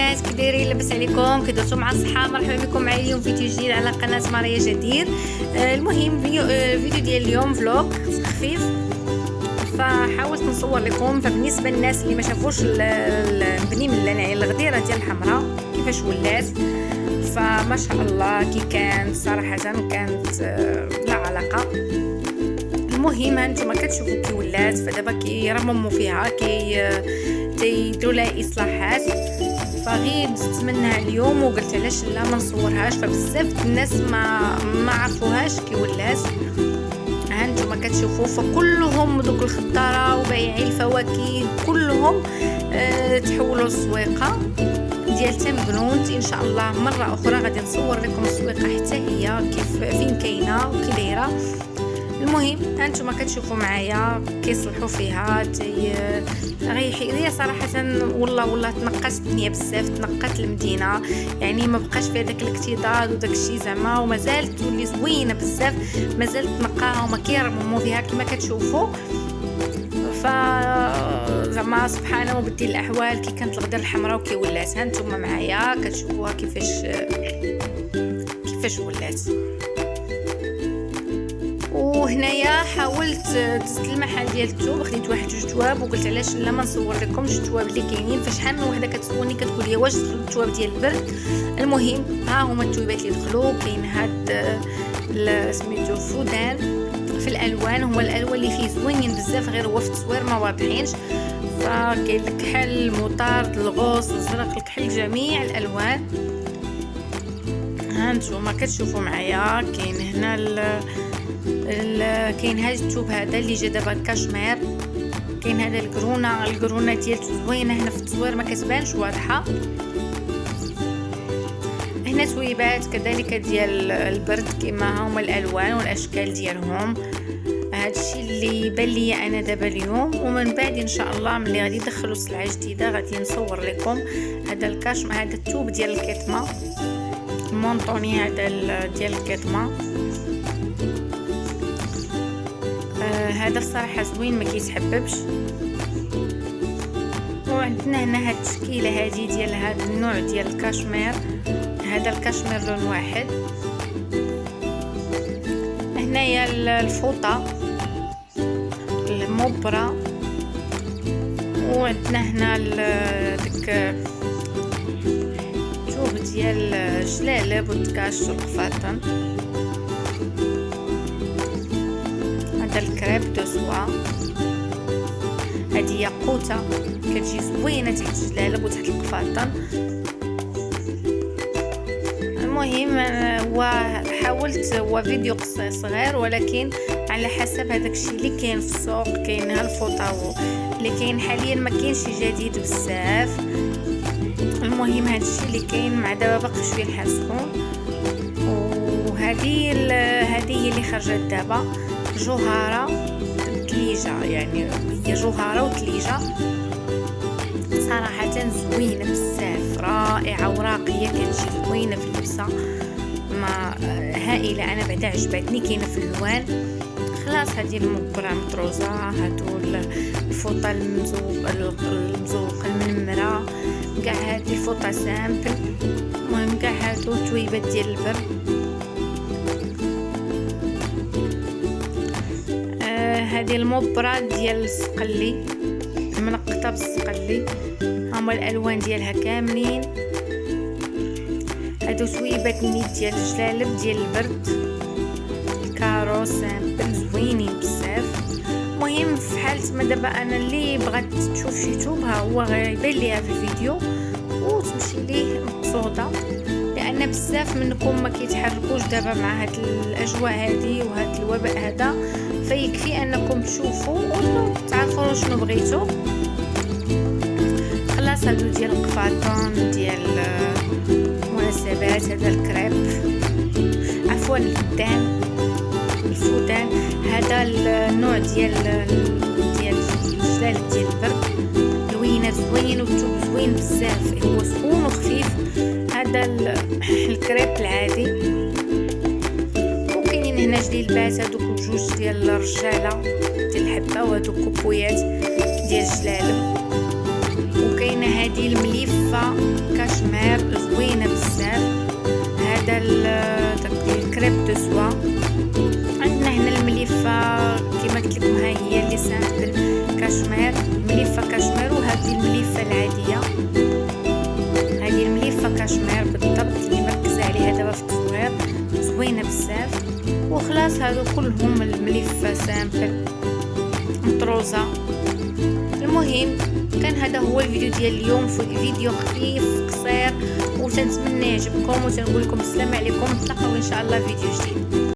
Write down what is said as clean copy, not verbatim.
البنات، كي دايرين؟ لاباس عليكم؟ كي درتو مع الصحه؟ مرحبا بكم معايا اليوم فيديو جديد على قناه ماريا جدير. المهم الفيديو ديال اليوم فلوق خفيف، فحاولت نصور لكم. فبالنسبه للناس اللي ما شافوش البنيم يعني الغديره ديال الحمراء كيفاش ولات، فما شاء الله كي كانت صراحه كانت لا علاقه. المهم هانتوما كتشوفوا كي ولات، فدابا كيرمموا فيها تيديروا لها اصلاحات. فغير دزت منها اليوم وقلت علاش لا ما نصورهاش، فبزاف الناس ما عرفوهاش كي ولات. هانتوما كتشوفوا فكلهم دوك الخضاره وبايعي الفواكه كلهم تحولوا للسويقه ديال تمبنونت. ان شاء الله مره اخرى غادي نصور لكم السويقه حتى هي كيف فين كاينه وكي دايره. المهم هانتوما كتشوفوا معايا كيصلحوا فيها هي صراحه والله تنقات الدنيا بزاف، تنقات المدينه، يعني ما بقاش فيها داك الاكتظاظ وداك الشيء زعما، ومازال تولي زوينه بزاف، مازال تنقاها وما كيرمموا فيها كما كتشوفوا. ف زعما سبحان مبدل الاحوال كي كانت الغدير الحمراء وكي ولات. هانتوما معايا كتشوفوها كيفاش ولات. وهنايا حاولت دزت المحل ديال الثوب، خديت واحد جوج تواب وقلت علاش لا ما نصور لكمش الثواب اللي كاينين. فشحال من وحده كتسولني كتقول لي واش دخلوا الثواب ديال البرد. المهم ها هما الثويبات اللي دخلوا. كاين هاد سميتو فودان في الالوان، هو الالوان اللي فيه زوينين بزاف، غير هو في التصوير ما واضحينش. فكاين الكحل، المطارد، الغوص، الزرق، الكحل، جميع الالوان. هانتوما كتشوفوا معايا كاين هنا كاين هذا الثوب هذا اللي جا دابا الكاشمير، كاين هذا القرونه ديالته زوينه، هنا في التصوير ما كتبانش واضحه. هنا ثويبات كذلك ديال البرد كما هما الالوان والاشكال ديالهم. هذا الشيء اللي يبان لي انا دابا اليوم، ومن بعد ان شاء الله ملي غادي يدخلوا سلعه جديده غادي نصور لكم هذا هذا الثوب ديال الكتمه، المونطوني هذا ديال الكتمه. هذا الصراحه زوين ما كيتحببش. وعندنا هنا هاد التشكيله هذه ديال هذا النوع ديال الكاشمير، هذا الكاشمير لون واحد. هنايا الفوطه المبره، وعندنا هنا ديك الثوب ديال الجلالب والتكاش والقفاطن. هذا الكريب دو سوا، هذه ياقوته كتجي زوينه تحت الجلالب وتحت القفاطن. المهم حاولت هو فيديو صغير، ولكن على حسب هذاك الشيء اللي كاين في السوق. كاين هالفوطه اللي كاين حاليا ما كاينش جديد بزاف. المهم هذا الشيء اللي كاين مع دابا باقي شويه الحسون. وهذه هي اللي خرجت دابا، جوهره ثليجه، يعني هي جوهره وثليجه صراحه زوينه بزاف، رائعه وراقيه، كتجي زوينه في اللبسه، ما هائله. انا بعدا عجبتني، كاينه في الالوان. خلاص هذه المبره مطروزه، هادو الفوطه المزوقه المنمره، كاع هذه الفوطه سامبل. المهم كاع هادو التويبات ديال البرد. هذه المبره ديال الصقلي، منقطه بالصقلي، هما الالوان ديالها كاملين. هادو ثويبات نيت ديال الجلالب ديال البرد، كارو سامبل زوينين بزاف. المهم في حالة ما دابا انا اللي بغات تشوف شي توب ها هو غيبان ليها في الفيديو وتمشي ليه مقصوده، لان بزاف منكم ما كيتحركوش دابا مع هاد الاجواء هادي وهاد الوباء هذا، فيكفي انكم تشوفوا وتعرفوا شنو بغيتوا. خلاص هادو ديال القفاطون ديال المناسبات، هذا الكريب، عفوا الفودان، هذا النوع ديال الجلالب ديال البرد، لوينه زوين والثوب زوين بزاف، هو سخون وخفيف. هذا الكريب العادي. وكاينين هنا جليلبات هذوك بجوج ديال الرجاله ديال الحبه، وهذوك كوبويات ديال الجلالب. وكاينه هذه المليفه كاشمير زوينه بزاف. هذا الكريب دو سوا. عندنا هنا المليفه كما قلت لكم، ها هي اللي سامبل كاشمير، مليفه كاشمير. وهذه المليفه العاديه، هذه المليفه كاشمير بالضبط اللي مركزه عليها دابا في التصوير، زوينه بزاف. وخلاص هادو كلهم المليفه سامبل مطروزه. المهم كان هذا هو الفيديو ديال اليوم، فيديو خفيف قصير، وتنتمنى يعجبكم، وتنقول لكم السلام عليكم، نتلاقاو ان شاء الله فيديو جديد.